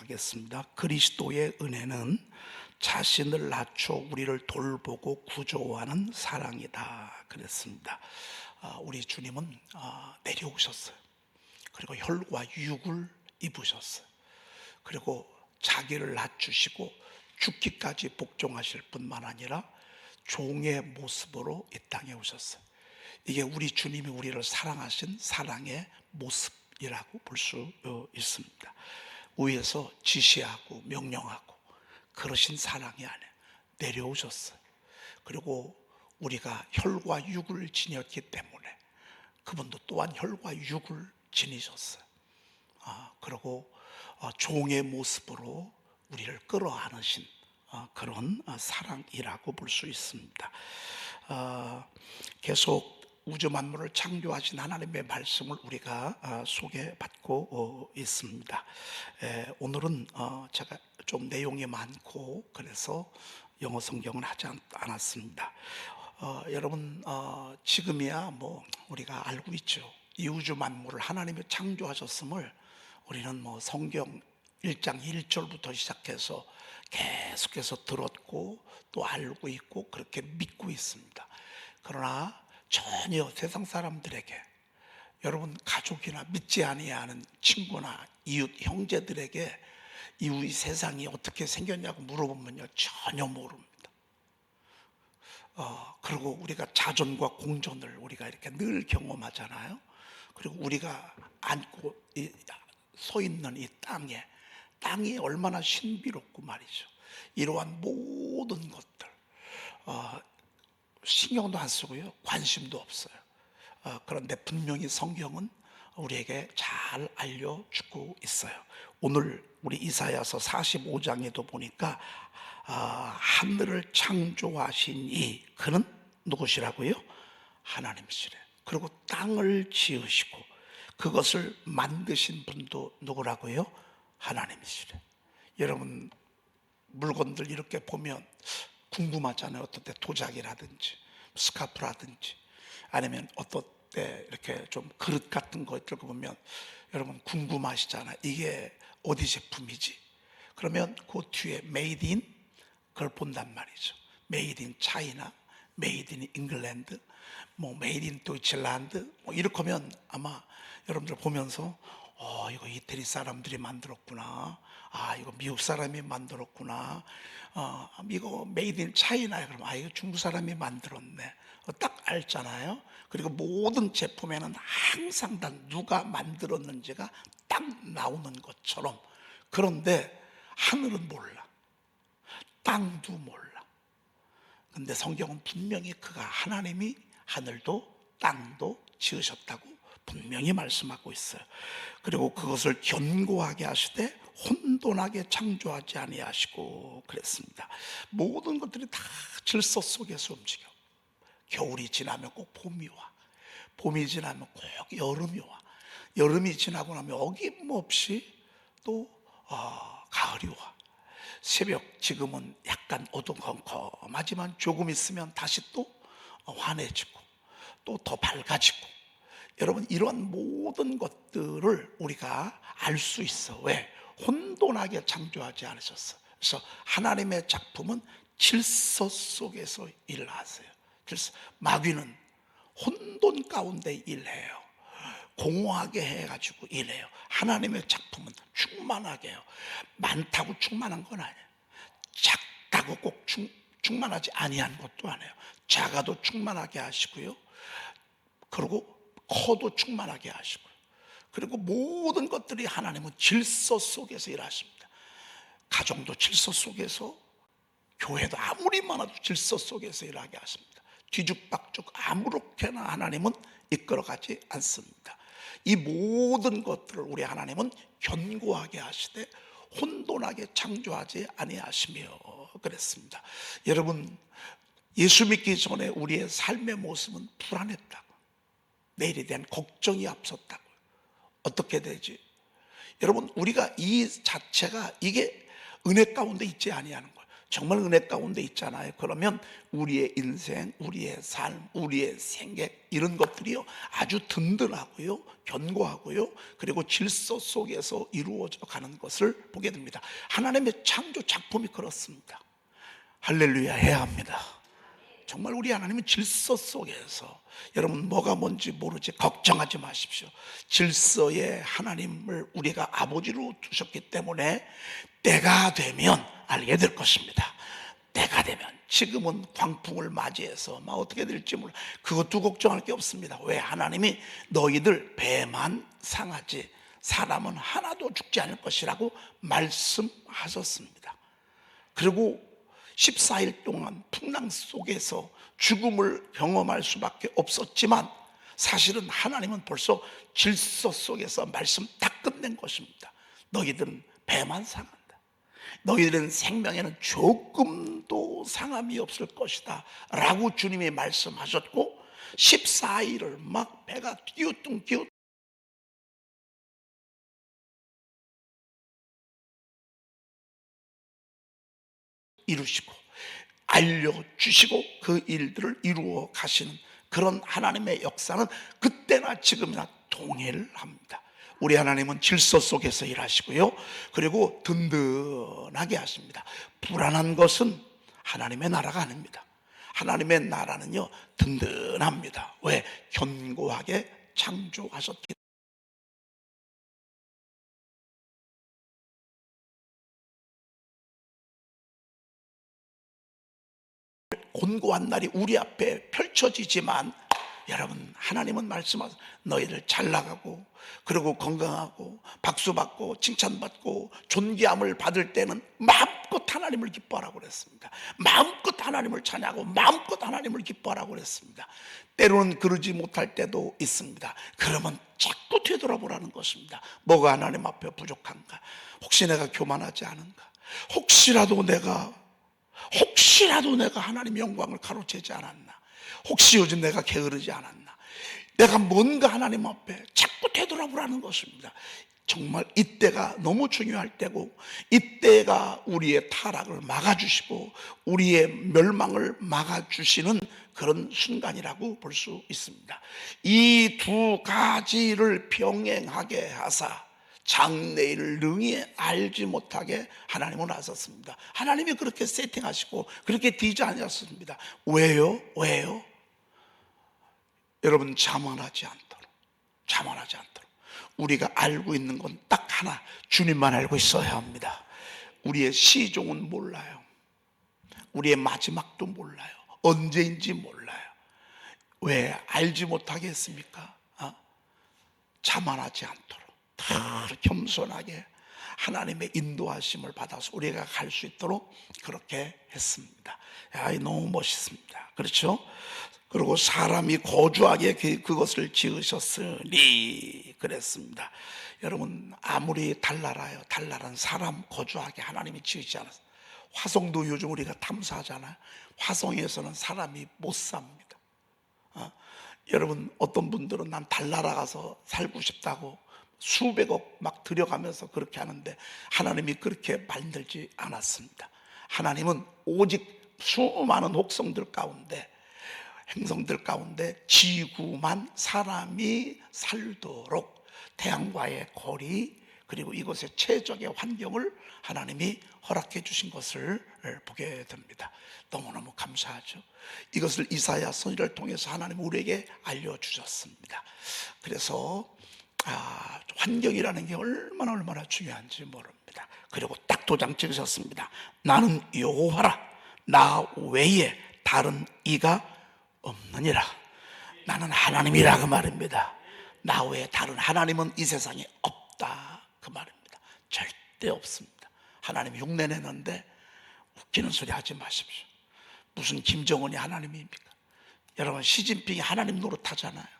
하겠습니다. 그리스도의 은혜는 자신을 낮춰 우리를 돌보고 구조하는 사랑이다 그랬습니다. 우리 주님은 내려오셨어요. 그리고 혈과 육을 입으셨어요. 그리고 자기를 낮추시고 죽기까지 복종하실 뿐만 아니라 종의 모습으로 이 땅에 오셨어요. 이게 우리 주님이 우리를 사랑하신 사랑의 모습이라고 볼 수 있습니다. 위에서 지시하고 명령하고 그러신 사랑이 아니에요. 내려오셨어요. 그리고 우리가 혈과 육을 지녔기 때문에 그분도 또한 혈과 육을 지니셨어요. 그리고 종의 모습으로 우리를 끌어안으신 그런 사랑이라고 볼 수 있습니다. 계속 우주 만물을 창조하신 하나님의 말씀을 우리가 소개받고 있습니다. 오늘은 제가 좀 내용이 많고 그래서 영어 성경은 하지 않았습니다. 여러분 지금이야 뭐 우리가 알고 있죠. 이 우주 만물을 하나님이 창조하셨음을 우리는 뭐 성경 1장 1절부터 시작해서 계속해서 들었고 또 알고 있고 그렇게 믿고 있습니다. 그러나 전혀 세상 사람들에게, 여러분 가족이나 믿지 아니하는 친구나 이웃 형제들에게 이 세상이 어떻게 생겼냐고 물어보면요 전혀 모릅니다. 그리고 우리가 자전과 공전을 우리가 이렇게 늘 경험하잖아요. 그리고 우리가 앉고 서 있는 이 땅이 얼마나 신비롭고 말이죠. 이러한 모든 것들 신경도 안 쓰고요, 관심도 없어요. 그런데 분명히 성경은 우리에게 잘 알려주고 있어요. 오늘 우리 이사야서 45장에도 보니까 하늘을 창조하신 이 그는 누구시라고요? 하나님이시래. 그리고 땅을 지으시고 그것을 만드신 분도 누구라고요? 하나님이시래. 여러분 물건들 이렇게 보면 궁금하잖아요. 어떤 때 도자기라든지 스카프라든지 아니면 어떤 때 이렇게 좀 그릇 같은 것들 보면 여러분 궁금하시잖아요. 이게 어디 제품이지? 그러면 그 뒤에 메이드 인 그걸 본단 말이죠. 메이드 인 차이나, 메이드 인 잉글랜드, 뭐 메이드 인 도이칠란드 뭐 이렇게 하면 아마 여러분들 보면서 이거 이태리 사람들이 만들었구나. 이거 미국 사람이 만들었구나. 이거 메이드 인 차이나요. 그럼 이거 중국 사람이 만들었네. 딱 알잖아요. 그리고 모든 제품에는 항상 다 누가 만들었는지가 딱 나오는 것처럼. 그런데 하늘은 몰라. 땅도 몰라. 근데 성경은 분명히 그가 하나님이 하늘도 땅도 지으셨다고 분명히 말씀하고 있어요. 그리고 그것을 견고하게 하시되 혼돈하게 창조하지 아니하시고 그랬습니다. 모든 것들이 다 질서 속에서 움직여. 겨울이 지나면 꼭 봄이 와. 봄이 지나면 꼭 여름이 와. 여름이 지나고 나면 어김없이 또 가을이 와. 새벽 지금은 약간 어두컴컴하지만 조금 있으면 다시 또 환해지고 또 더 밝아지고. 여러분 이런 모든 것들을 우리가 알 수 있어. 왜? 혼돈하게 창조하지 않으셨어. 그래서 하나님의 작품은 질서 속에서 일을 하세요. 마귀는 혼돈 가운데 일해요. 공허하게 해가지고 일해요. 하나님의 작품은 충만하게 해요. 많다고 충만한 건 아니에요. 작다고 꼭 충만하지 아니한 것도 아니에요. 작아도 충만하게 하시고요. 그리고 커도 충만하게 하시고요. 그리고 모든 것들이 하나님은 질서 속에서 일하십니다. 가정도 질서 속에서, 교회도 아무리 많아도 질서 속에서 일하게 하십니다. 뒤죽박죽 아무렇게나 하나님은 이끌어가지 않습니다. 이 모든 것들을 우리 하나님은 견고하게 하시되 혼돈하게 창조하지 아니하시며 그랬습니다. 여러분 예수 믿기 전에 우리의 삶의 모습은 불안했다고, 내일에 대한 걱정이 앞섰다고. 어떻게 되지? 여러분 우리가 이 자체가 이게 은혜 가운데 있지 아니하는 거예요. 정말 은혜 가운데 있잖아요. 그러면 우리의 인생, 우리의 삶, 우리의 생각 이런 것들이요 아주 든든하고요, 견고하고요, 그리고 질서 속에서 이루어져 가는 것을 보게 됩니다. 하나님의 창조 작품이 그렇습니다. 할렐루야 해야 합니다. 정말 우리 하나님은 질서 속에서, 여러분 뭐가 뭔지 모르지 걱정하지 마십시오. 질서의 하나님을 우리가 아버지로 두셨기 때문에 때가 되면 알게 될 것입니다. 때가 되면, 지금은 광풍을 맞이해서 막 어떻게 될지 몰라, 그것도 걱정할 게 없습니다. 왜? 하나님이 너희들 배만 상하지 사람은 하나도 죽지 않을 것이라고 말씀하셨습니다. 그리고 14일 동안 풍랑 속에서 죽음을 경험할 수밖에 없었지만 사실은 하나님은 벌써 질서 속에서 말씀 다 끝낸 것입니다. 너희들은 배만 상한다. 너희들은 생명에는 조금도 상함이 없을 것이다 라고 주님이 말씀하셨고, 14일을 막 배가 띄우뚱 이루시고 알려주시고 그 일들을 이루어 가시는 그런 하나님의 역사는 그때나 지금이나 동일합니다. 우리 하나님은 질서 속에서 일하시고요, 그리고 든든하게 하십니다. 불안한 것은 하나님의 나라가 아닙니다. 하나님의 나라는요 든든합니다. 왜? 견고하게 창조하셨기 때문에. 곤고한 날이 우리 앞에 펼쳐지지만, 여러분 하나님은 말씀하세요. 너희들 잘 나가고 그리고 건강하고 박수받고 칭찬받고 존귀함을 받을 때는 마음껏 하나님을 기뻐하라고 그랬습니다. 마음껏 하나님을 찬양하고 마음껏 하나님을 기뻐하라고 그랬습니다. 때로는 그러지 못할 때도 있습니다. 그러면 자꾸 되돌아보라는 것입니다. 뭐가 하나님 앞에 부족한가? 혹시 내가 교만하지 않은가? 혹시라도 내가 하나님의 영광을 가로채지 않았나? 혹시 요즘 내가 게으르지 않았나? 내가 뭔가 하나님 앞에 자꾸 되돌아보라는 것입니다. 정말 이때가 너무 중요할 때고, 이때가 우리의 타락을 막아주시고 우리의 멸망을 막아주시는 그런 순간이라고 볼 수 있습니다. 이 두 가지를 병행하게 하사 장래일을 능히 알지 못하게 하나님은 나섰습니다. 하나님이 그렇게 세팅하시고 그렇게 디자인하셨습니다. 왜요? 여러분 자만하지 않도록 우리가 알고 있는 건 딱 하나, 주님만 알고 있어야 합니다. 우리의 시종은 몰라요. 우리의 마지막도 몰라요. 언제인지 몰라요. 왜 알지 못하게 했습니까? 자만하지 않도록 늘 겸손하게 하나님의 인도하심을 받아서 우리가 갈 수 있도록 그렇게 했습니다. 너무 멋있습니다. 그렇죠? 그리고 사람이 거주하게 그것을 지으셨으니 그랬습니다. 여러분 아무리 달나라는 사람 거주하게 하나님이 지으시지 않았어요. 화성도 요즘 우리가 탐사하잖아요. 화성에서는 사람이 못 삽니다. 여러분 어떤 분들은 난 달나라 가서 살고 싶다고 수백억 막 들여가면서 그렇게 하는데, 하나님이 그렇게 만들지 않았습니다. 하나님은 오직 수많은 혹성들 가운데, 행성들 가운데 지구만 사람이 살도록 태양과의 거리, 그리고 이곳의 최적의 환경을 하나님이 허락해 주신 것을 보게 됩니다. 너무너무 감사하죠. 이것을 이사야 선지자를 통해서 하나님 우리에게 알려주셨습니다. 그래서 환경이라는 게 얼마나 중요한지 모릅니다. 그리고 딱 도장 찍으셨습니다. 나는 여호와라, 나 외에 다른 이가 없느니라. 나는 하나님이라 그 말입니다. 나 외에 다른 하나님은 이 세상에 없다 그 말입니다. 절대 없습니다. 하나님 흉내 내는데 웃기는 소리 하지 마십시오. 무슨 김정은이 하나님입니까? 여러분 시진핑이 하나님 노릇하잖아요.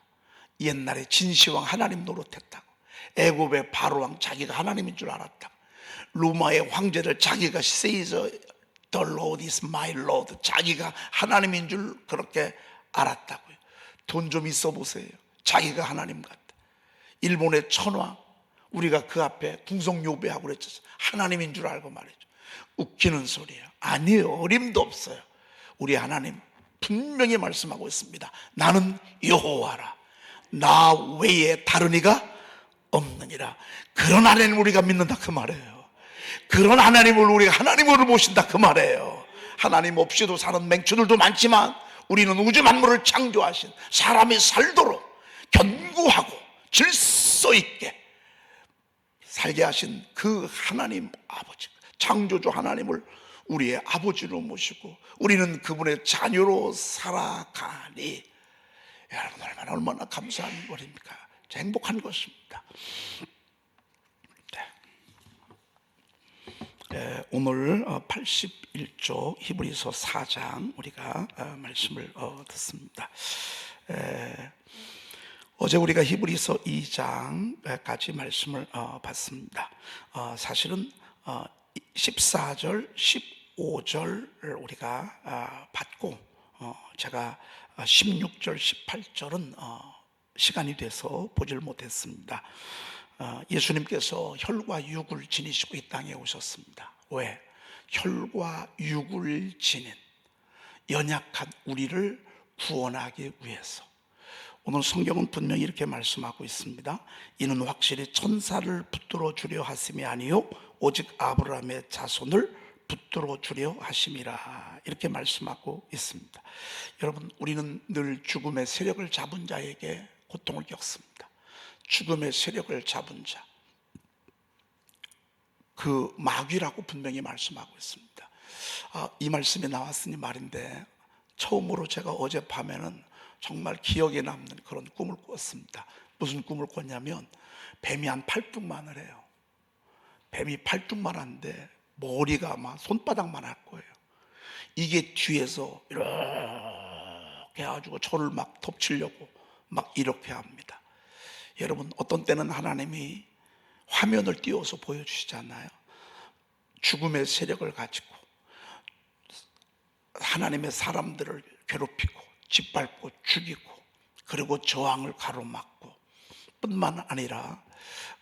옛날에 진시황 하나님 노릇했다고, 애굽의 바로왕 자기가 하나님인 줄 알았다고, 로마의 황제를 자기가 says the Lord is my Lord, 자기가 하나님인 줄 그렇게 알았다고요. 돈 좀 있어 보세요. 자기가 하나님 같다. 일본의 천황, 우리가 그 앞에 궁성요배하고 그랬죠. 하나님인 줄 알고 말이죠. 웃기는 소리예요. 아니에요. 어림도 없어요. 우리 하나님 분명히 말씀하고 있습니다. 나는 여호와라. 나 외에 다른 이가 없느니라. 그런 하나님을 우리가 믿는다 그 말이에요. 그런 하나님을 우리가 하나님으로 모신다 그 말이에요. 하나님 없이도 사는 맹추들도 많지만 우리는 우주 만물을 창조하신, 사람이 살도록 견고하고 질서 있게 살게 하신 그 하나님 아버지, 창조주 하나님을 우리의 아버지로 모시고 우리는 그분의 자녀로 살아가니 여러분 얼마나 감사한 일입니까? 행복한 것입니다. 오늘 81조 히브리서 4장 우리가 말씀을 듣습니다. 어제 우리가 히브리서 2장까지 말씀을 봤습니다. 사실은 14절, 15절을 우리가 봤고 제가 16절, 18절은 시간이 돼서 보질 못했습니다. 예수님께서 혈과 육을 지니시고 이 땅에 오셨습니다. 왜? 혈과 육을 지닌 연약한 우리를 구원하기 위해서. 오늘 성경은 분명히 이렇게 말씀하고 있습니다. 이는 확실히 천사를 붙들어 주려 하심이 아니요 오직 아브라함의 자손을 붙들어 주려 하심이라, 이렇게 말씀하고 있습니다. 여러분, 우리는 늘 죽음의 세력을 잡은 자에게 고통을 겪습니다. 죽음의 세력을 잡은 자, 그 마귀라고 분명히 말씀하고 있습니다. 이 말씀이 나왔으니 말인데, 처음으로 제가 어젯밤에는 정말 기억에 남는 그런 꿈을 꿨습니다. 무슨 꿈을 꿨냐면 뱀이 한 팔뚝만을 해요. 뱀이 팔뚝만한데 머리가 아마 손바닥만 할 거예요. 이게 뒤에서 이렇게 해가지고 저를 막 덮치려고 막 이렇게 합니다. 여러분, 어떤 때는 하나님이 화면을 띄워서 보여주시잖아요. 죽음의 세력을 가지고 하나님의 사람들을 괴롭히고 짓밟고 죽이고 그리고 저항을 가로막고 뿐만 아니라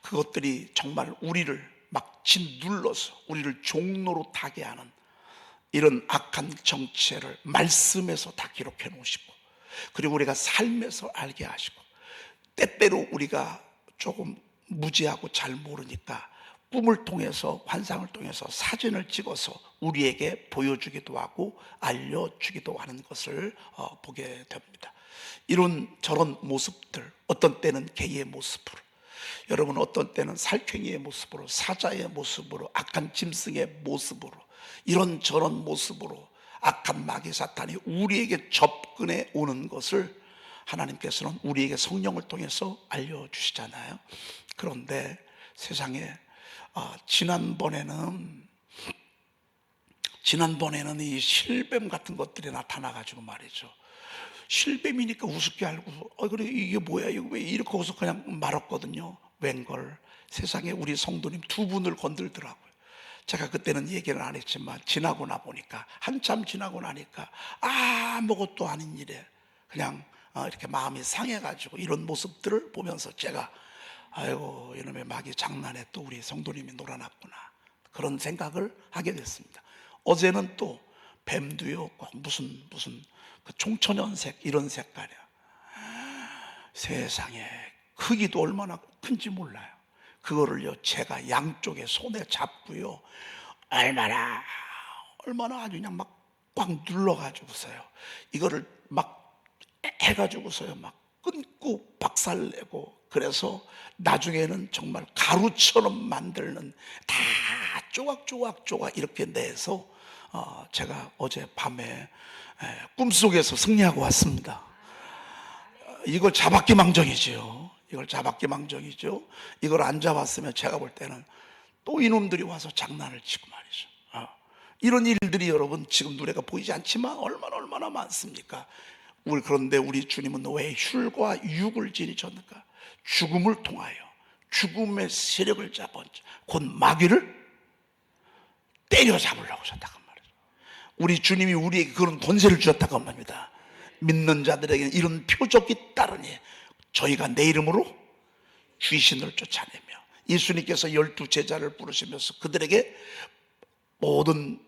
그것들이 정말 우리를 막 짓눌러서 우리를 종로로 타게 하는 이런 악한 정체를 말씀에서 다 기록해 놓으시고, 그리고 우리가 삶에서 알게 하시고, 때때로 우리가 조금 무지하고 잘 모르니까 꿈을 통해서, 환상을 통해서 사진을 찍어서 우리에게 보여주기도 하고 알려주기도 하는 것을 보게 됩니다. 이런 저런 모습들, 어떤 때는 개의 모습으로, 여러분 어떤 때는 살쾡이의 모습으로, 사자의 모습으로, 악한 짐승의 모습으로, 이런 저런 모습으로 악한 마귀 사탄이 우리에게 접근해 오는 것을 하나님께서는 우리에게 성령을 통해서 알려주시잖아요. 그런데 세상에 지난번에는 이 실뱀 같은 것들이 나타나가지고 말이죠. 실뱀이니까 우습게 알고 그래 이게 뭐야, 이거 왜 이렇게 해서 그냥 말았거든요. 웬걸 세상에 우리 성도님 두 분을 건들더라고요. 제가 그때는 얘기를 안 했지만 지나고 나 보니까, 한참 지나고 나니까 아무것도 아닌 일에 그냥 이렇게 마음이 상해가지고 이런 모습들을 보면서 제가 아이고, 이놈의 마귀 장난에 또 우리 성도님이 놀아났구나, 그런 생각을 하게 됐습니다. 어제는 또 뱀도요 꼭 무슨 그 총천연색 이런 색깔이야. 세상에 크기도 얼마나 큰지 몰라요. 그거를요 제가 양쪽에 손에 잡고요 얼마나 아주 그냥 막 꽉 눌러가지고서요 이거를 막 해가지고서요 막 끊고 박살내고, 그래서 나중에는 정말 가루처럼 만들는, 다 조각 이렇게 내서 제가 어젯밤에 꿈속에서 승리하고 왔습니다. 이걸 잡았기망정이죠. 이걸 안 잡았으면 제가 볼 때는 또 이놈들이 와서 장난을 치고 말이죠. 이런 일들이 여러분 지금 눈에가 보이지 않지만 얼마나 많습니까? 그런데 우리 주님은 왜 혈과 육을 지니셨는가? 죽음을 통하여 죽음의 세력을 잡은 곧 마귀를 때려잡으려고 하셨다고 말이죠. 우리 주님이 우리에게 그런 권세를 주셨다고 합니다. 믿는 자들에게 이런 표적이 따르니 저희가 내 이름으로 귀신을 쫓아내며, 예수님께서 12 제자를 부르시면서 그들에게 모든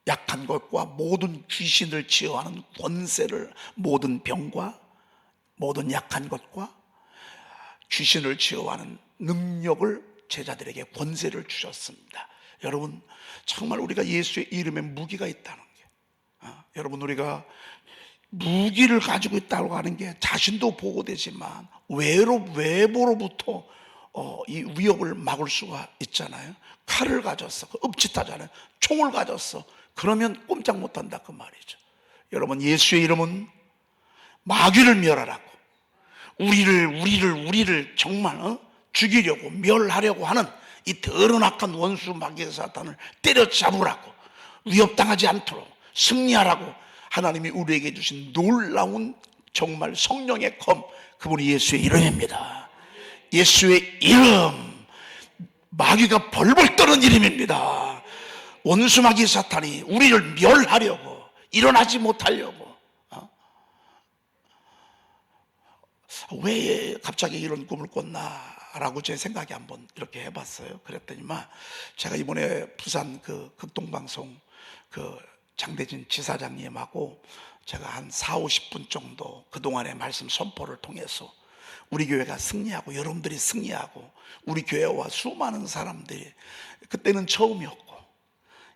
약한 것과 모든 귀신을 제어하는 권세를, 모든 병과 모든 약한 것과 귀신을 제어하는 능력을 제자들에게 권세를 주셨습니다. 여러분, 정말 우리가 예수의 이름에 무기가 있다는 게, 여러분, 우리가 무기를 가지고 있다고 하는 게 자신도 보호되지만 외부로부터 이 위협을 막을 수가 있잖아요. 칼을 가졌어, 읍짓하잖아요. 총을 가졌어, 그러면 꼼짝 못한다 그 말이죠. 여러분, 예수의 이름은 마귀를 멸하라고, 우리를 정말 죽이려고 멸하려고 하는 이 더러운 악한 원수 마귀의 사탄을 때려잡으라고, 위협당하지 않도록 승리하라고 하나님이 우리에게 주신 놀라운 정말 성령의 검, 그분이 예수의 이름입니다. 예수의 이름, 마귀가 벌벌 떠는 이름입니다. 원수 마귀 사탄이 우리를 멸하려고, 일어나지 못하려고. 왜 갑자기 이런 꿈을 꿨나라고 제 생각이 한번 이렇게 해봤어요. 그랬더니만 제가 이번에 부산 그 극동방송 그 장대진 지사장님하고 제가 한 40-50분 정도 그동안의 말씀 선포를 통해서 우리 교회가 승리하고 여러분들이 승리하고 우리 교회와 수많은 사람들이, 그때는 처음이었고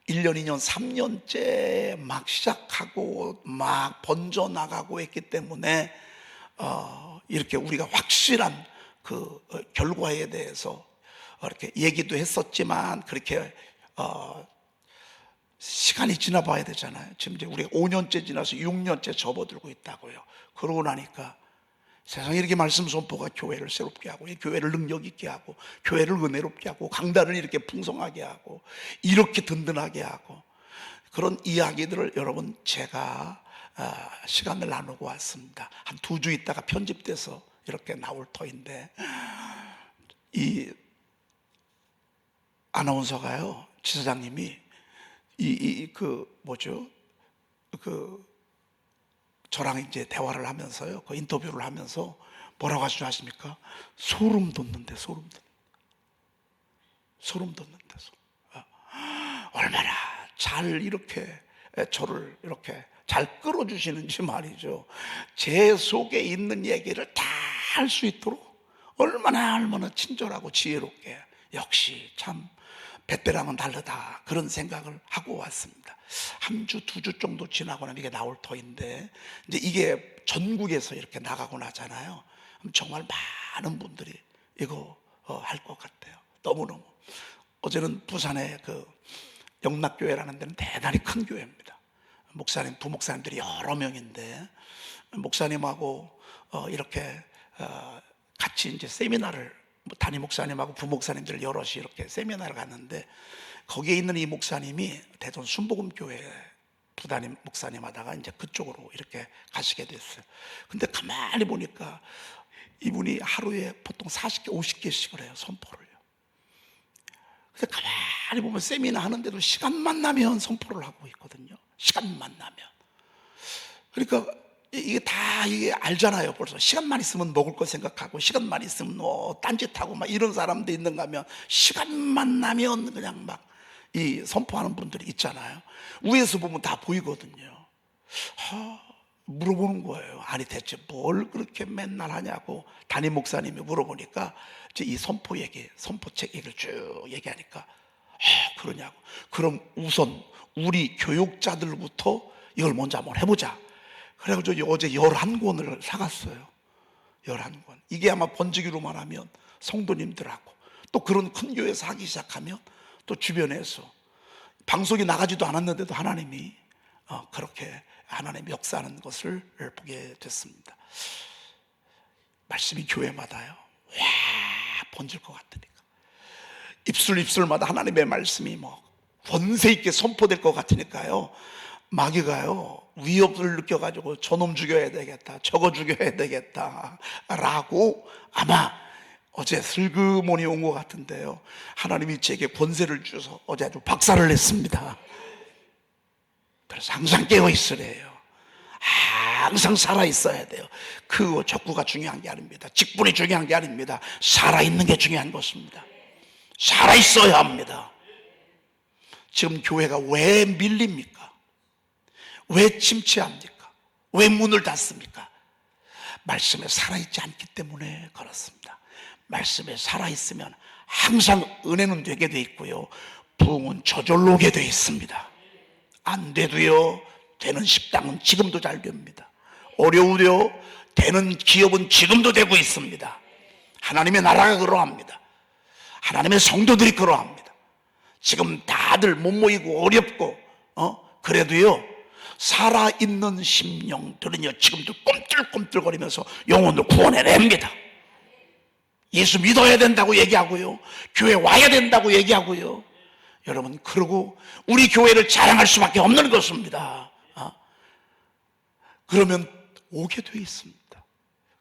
1년, 2년, 3년째 막 시작하고 막 번져나가고 했기 때문에 이렇게 우리가 확실한 그 결과에 대해서 이렇게 얘기도 했었지만, 그렇게 시간이 지나봐야 되잖아요. 지금 이제 우리가 5년째 지나서 6년째 접어들고 있다고요. 그러고 나니까 세상에 이렇게 말씀 선포가 교회를 새롭게 하고, 교회를 능력 있게 하고, 교회를 은혜롭게 하고, 강단을 이렇게 풍성하게 하고, 이렇게 든든하게 하고, 그런 이야기들을 여러분 제가 시간을 나누고 왔습니다. 한 2주 있다가 편집돼서 이렇게 나올 터인데, 이 아나운서가요, 지사장님이 저랑 이제 대화를 하면서요, 그 인터뷰를 하면서 뭐라고 하시죠 아십니까? 소름 돋는데, 소름 돋는데. 얼마나 잘 이렇게 저를 이렇게 잘 끌어주시는지 말이죠. 제 속에 있는 얘기를 다 할 수 있도록 얼마나 친절하고 지혜롭게, 역시 참 베테랑은 다르다, 그런 생각을 하고 왔습니다. 1주, 2주 정도 지나고 나면 이게 나올 터인데, 이제 이게 전국에서 이렇게 나가고 나잖아요. 정말 많은 분들이 이거 할 것 같아요. 너무너무. 어제는 부산의 그 영락교회라는 데는 대단히 큰 교회입니다. 목사님, 부목사님들이 여러 명인데, 목사님하고 이렇게 같이 이제 세미나를, 담임 목사님하고 부목사님들 여럿이 이렇게 세미나를 갔는데, 거기에 있는 이 목사님이 대전 순복음교회 부담임 목사님 하다가 이제 그쪽으로 이렇게 가시게 됐어요. 근데 가만히 보니까 이분이 하루에 보통 40개, 50개씩을 해요, 선포를요. 근데 가만히 보면 세미나 하는데도 시간만 나면 선포를 하고 있거든요. 시간만 나면. 그러니까 이게 알잖아요. 벌써 시간만 있으면 먹을 거 생각하고, 시간만 있으면 딴짓하고 막 이런 사람도 있는가 하면, 시간만 나면 그냥 막 이 선포하는 분들이 있잖아요. 위에서 보면 다 보이거든요. 물어보는 거예요. 아니 대체 뭘 그렇게 맨날 하냐고 담임 목사님이 물어보니까, 이제 이 선포책 얘기를 쭉 얘기하니까, 그러냐고. 그럼 우선 우리 교육자들부터 이걸 먼저 한번 해보자. 그래가지고 어제 11권을 사갔어요. 11권. 이게 아마 번지기로만 하면 성도님들하고, 또 그런 큰 교회에서 하기 시작하면 또 주변에서, 방송이 나가지도 않았는데도 하나님이 그렇게 하나님이 역사하는 것을 보게 됐습니다. 말씀이 교회마다요, 와 번질 것 같으니까, 입술마다 하나님의 말씀이 권세 있게 선포될 것 같으니까요, 마귀가요 위협을 느껴가지고 저놈 죽여야 되겠다, 저거 죽여야 되겠다 라고 아마 어제 슬그머니 온 것 같은데요, 하나님이 제게 권세를 주셔서 어제 아주 박살을 냈습니다. 그래서 항상 깨어 있으래요. 항상 살아있어야 돼요. 그 적구가 중요한 게 아닙니다. 직분이 중요한 게 아닙니다. 살아있는 게 중요한 것입니다. 살아있어야 합니다. 지금 교회가 왜 밀립니까? 왜 침체합니까? 왜 문을 닫습니까? 말씀에 살아있지 않기 때문에 그렇습니다. 말씀에 살아있으면 항상 은혜는 되게 돼 있고요, 부흥은 저절로 오게 돼 있습니다. 안 돼도요, 되는 식당은 지금도 잘 됩니다. 어려우려 되는 기업은 지금도 되고 있습니다. 하나님의 나라가 그러합니다. 하나님의 성도들이 그러합니다. 지금 다들 못 모이고 어렵고 그래도요, 살아있는 심령들은요 지금도 꿈틀꿈틀거리면서 영혼을 구원해냅니다. 예수 믿어야 된다고 얘기하고요, 교회 와야 된다고 얘기하고요. 여러분, 그러고 우리 교회를 자랑할 수밖에 없는 것입니다. 그러면 오게 돼 있습니다.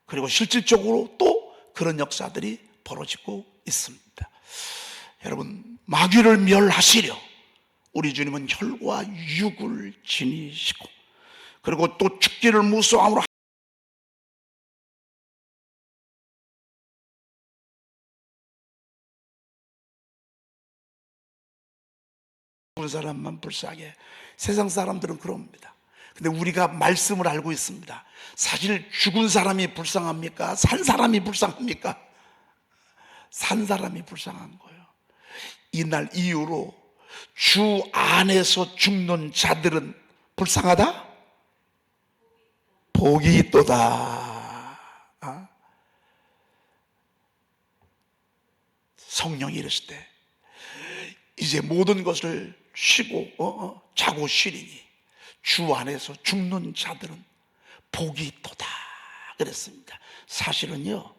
그리고 실질적으로 또 그런 역사들이 벌어지고 있습니다. 여러분, 마귀를 멸하시려 우리 주님은 혈과 육을 지니시고, 그리고 또 죽기를 무서워함으로 죽은 사람만 불쌍해. 세상 사람들은 그럽니다. 근데 우리가 말씀을 알고 있습니다. 사실 죽은 사람이 불쌍합니까? 산 사람이 불쌍합니까? 산 사람이 불쌍한 거예요. 이날 이후로 주 안에서 죽는 자들은 불쌍하다? 복이 있도다. 성령이 이르실 때 이제 모든 것을 쉬고 자고 쉬리니 주 안에서 죽는 자들은 복이 있도다 그랬습니다. 사실은요,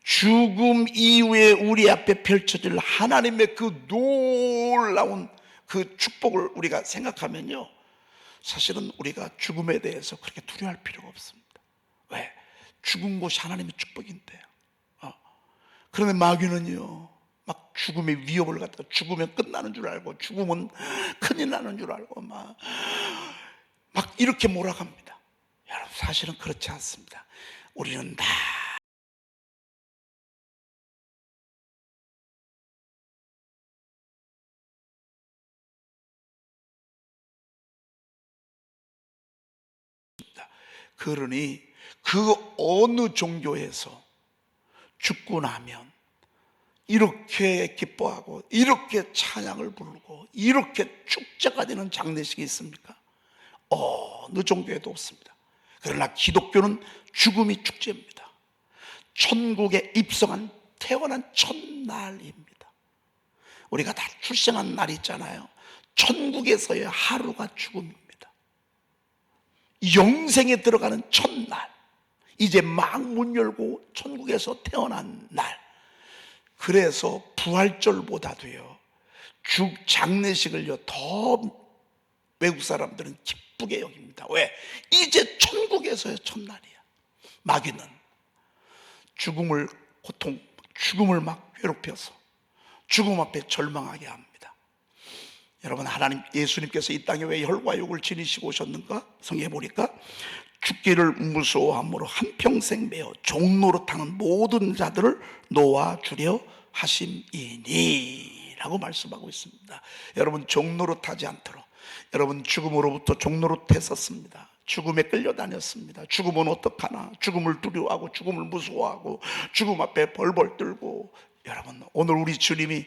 죽음 이후에 우리 앞에 펼쳐질 하나님의 그 놀라운 그 축복을 우리가 생각하면요, 사실은 우리가 죽음에 대해서 그렇게 두려워할 필요가 없습니다. 왜? 죽은 곳이 하나님의 축복인데요. 그런데 마귀는요, 막 죽음의 위협을 갖다가 죽으면 끝나는 줄 알고, 죽으면 큰일 나는 줄 알고 막 이렇게 몰아갑니다. 여러분, 사실은 그렇지 않습니다. 우리는 다 그러니 그 어느 종교에서 죽고 나면 이렇게 기뻐하고 이렇게 찬양을 부르고 이렇게 축제가 되는 장례식이 있습니까? 어느 종교에도 없습니다. 그러나 기독교는 죽음이 축제입니다. 천국에 입성한, 태어난 첫날입니다. 우리가 다 출생한 날이 있잖아요. 천국에서의 하루가 죽음입니다. 영생에 들어가는 첫날, 이제 막 문 열고 천국에서 태어난 날. 그래서 부활절보다도요, 장례식을요 더 외국 사람들은 기쁘게 여깁니다. 왜? 이제 천국에서의 첫날이야. 마귀는 죽음을 막 괴롭혀서 죽음 앞에 절망하게 합니다. 여러분, 하나님, 예수님께서 이 땅에 왜 혈과 육을 지니시고 오셨는가? 성경에 보니까 죽기를 무서워함으로 한평생 매어 종노릇하는 모든 자들을 놓아주려 하심이니 라고 말씀하고 있습니다. 여러분, 종노릇하지 않도록, 여러분 죽음으로부터 종노릇했었습니다. 죽음에 끌려다녔습니다. 죽으면 어떡하나, 죽음을 두려워하고 죽음을 무서워하고 죽음 앞에 벌벌 떨고. 여러분, 오늘 우리 주님이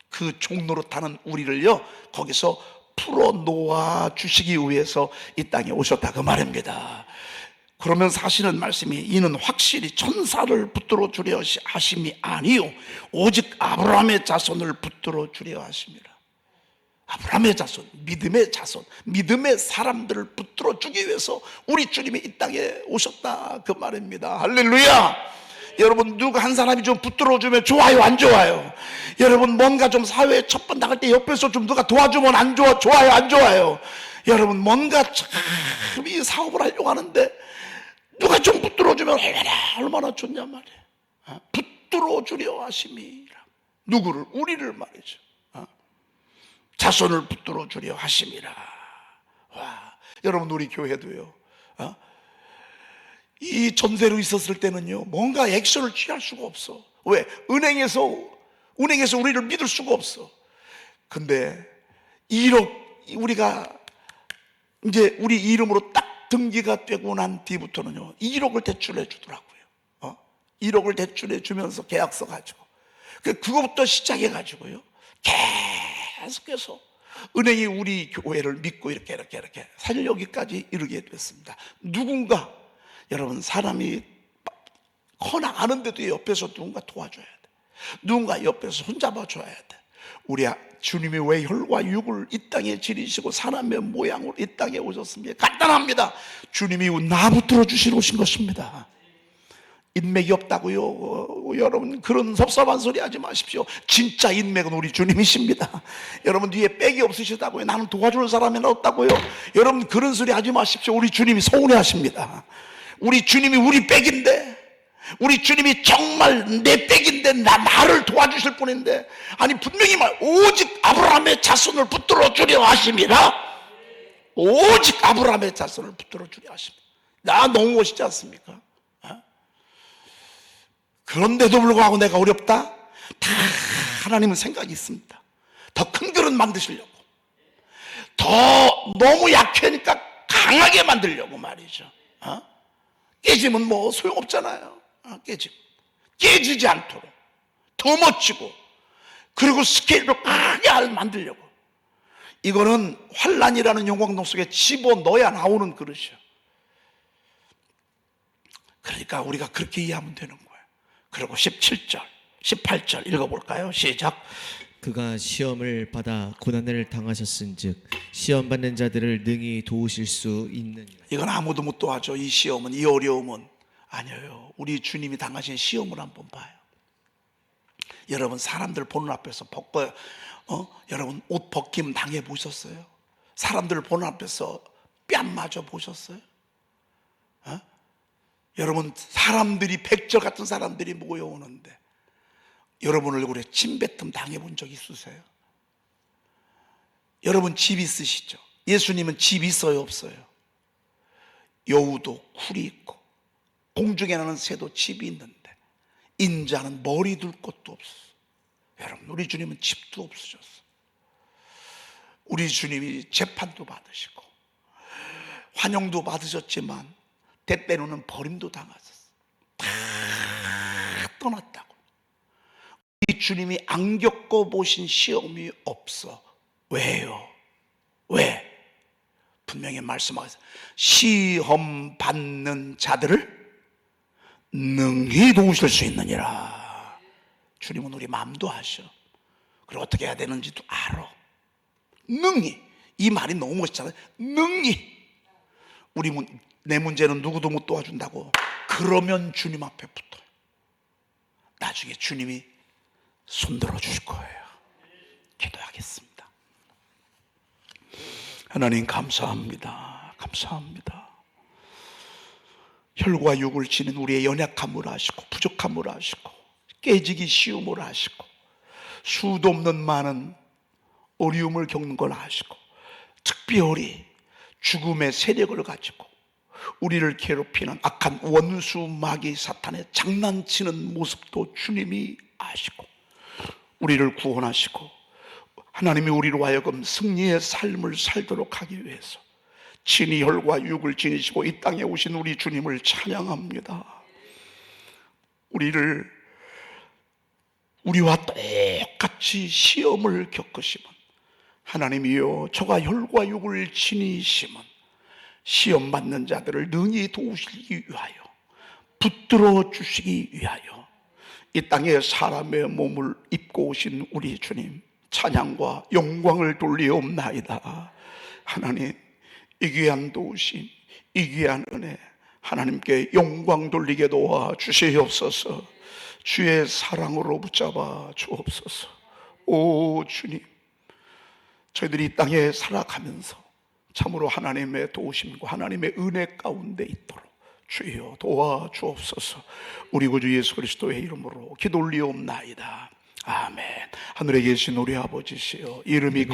그 종노릇하는 우리를요 거기서 풀어놓아 주시기 위해서 이 땅에 오셨다 그 말입니다. 그러면 사실은 말씀이, 이는 확실히 천사를 붙들어 주려 하심이 아니요 오직 아브라함의 자손을 붙들어 주려 하심이라. 아브라함의 자손, 믿음의 자손, 믿음의 사람들을 붙들어 주기 위해서 우리 주님이 이 땅에 오셨다 그 말입니다. 할렐루야. 여러분, 누가 한 사람이 좀 붙들어주면 좋아요, 안 좋아요? 여러분, 뭔가 좀 사회에 첫 번 나갈 때 옆에서 좀 누가 도와주면 안 좋아요, 안 좋아요? 여러분, 뭔가 참 이 사업을 하려고 하는데 누가 좀 붙들어주면 얼마나 좋냐 말이에요. 붙들어주려 하심이라. 누구를? 우리를 말이죠. 자손을 붙들어주려 하심이라. 와, 여러분, 우리 교회도요, 이 전세로 있었을 때는요 뭔가 액션을 취할 수가 없어. 왜? 은행에서 우리를 믿을 수가 없어. 근데 1억 우리가 이제 우리 이름으로 딱 등기가 되고 난 뒤부터는요 1억을 대출해 주더라고요. 1억을 대출해 주면서 계약서 가지고 그거부터 시작해 가지고요 계속해서 은행이 우리 교회를 믿고 이렇게 사실 여기까지 이르게 됐습니다. 누군가 여러분 사람이 커나가는데도 옆에서 누군가 도와줘야 돼. 누군가 옆에서 손잡아 줘야 돼. 우리 주님이 왜 혈과 육을 이 땅에 지니시고 사람의 모양으로 이 땅에 오셨습니까? 간단합니다. 주님이 나 붙들어 주시러 오신 것입니다. 인맥이 없다고요? 여러분 그런 섭섭한 소리 하지 마십시오. 진짜 인맥은 우리 주님이십니다. 여러분 뒤에 백이 없으시다고요? 나는 도와줄 사람이 없다고요? 여러분 그런 소리 하지 마십시오. 우리 주님이 서운해 하십니다. 우리 주님이 우리 백인데, 우리 주님이 정말 내 백인데 나를 도와주실 분인데, 아니 분명히 오직 아브라함의 자손을 붙들어 주려 하심이라. 오직 아브라함의 자손을 붙들어 주려 하십니다. 나 너무 멋있지 않습니까? 그런데도 불구하고 내가 어렵다? 다 하나님은 생각이 있습니다. 더 큰 그릇 만드시려고, 더 너무 약하니까 강하게 만들려고 말이죠. 깨지면 뭐 소용없잖아요. 깨지지 않도록 더 멋지고, 그리고 스케일로 크게 만들려고. 이거는 환란이라는 영광동 속에 집어넣어야 나오는 그릇이요. 그러니까 우리가 그렇게 이해하면 되는 거예요. 그리고 17절, 18절 읽어볼까요? 시작. 그가 시험을 받아 고난을 당하셨은즉 시험 받는 자들을 능히 도우실 수 있느니라. 이건 아무도 못 도와줘. 이 시험은, 이 어려움은. 아니에요. 우리 주님이 당하신 시험을 한번 봐요. 여러분 사람들 보는 앞에서 여러분 옷 벗김 당해 보셨어요? 사람들 보는 앞에서 뺨 맞아 보셨어요? 여러분 사람들이 백절 같은 사람들이 모여오는데 여러분 얼굴에 침뱉음 당해본 적 있으세요? 여러분 집 있으시죠? 예수님은 집 있어요 없어요? 여우도 굴이 있고 공중에 나는 새도 집이 있는데 인자는 머리 둘 곳도 없었어. 여러분 우리 주님은 집도 없으셨어. 우리 주님이 재판도 받으시고 환영도 받으셨지만 때때로는 버림도 당하셨어. 다 떠났다고. 우리 주님이 안 겪어보신 시험이 없어. 왜요? 왜? 분명히 말씀하셨어요. 시험 받는 자들을 능히 도우실 수 있느니라. 주님은 우리 마음도 아셔. 그리고 어떻게 해야 되는지도 알아. 능히. 이 말이 너무 멋있잖아요. 능히. 내 문제는 누구도 못 도와준다고 그러면 주님 앞에 붙어요. 나중에 주님이 손들어 주실 거예요. 기도하겠습니다. 하나님 감사합니다. 감사합니다. 혈과 육을 지닌 우리의 연약함을 아시고 부족함을 아시고 깨지기 쉬움을 아시고 수도 없는 많은 어려움을 겪는 걸 아시고 특별히 죽음의 세력을 가지고 우리를 괴롭히는 악한 원수 마귀 사탄의 장난치는 모습도 주님이 아시고 우리를 구원하시고 하나님이 우리로 하여금 승리의 삶을 살도록 하기 위해서 친히 혈과 육을 지니시고 이 땅에 오신 우리 주님을 찬양합니다. 우리와 똑같이 시험을 겪으시면 하나님이여 저가 혈과 육을 지니시면 시험 받는 자들을 능히 도우시기 위하여 붙들어 주시기 위하여 이 땅에 사람의 몸을 입고 오신 우리 주님 찬양과 영광을 돌리옵나이다. 하나님 이 귀한 도우심 이 귀한 은혜 하나님께 영광 돌리게 도와 주시옵소서. 주의 사랑으로 붙잡아 주옵소서. 오 주님 저희들이 이 땅에 살아가면서 참으로 하나님의 도우심과 하나님의 은혜 가운데 있도록 주여 도와 주옵소서. 우리 구주 예수 그리스도의 이름으로 기도 올리옵나이다. 아멘. 하늘에 계신 우리 아버지시여 이름이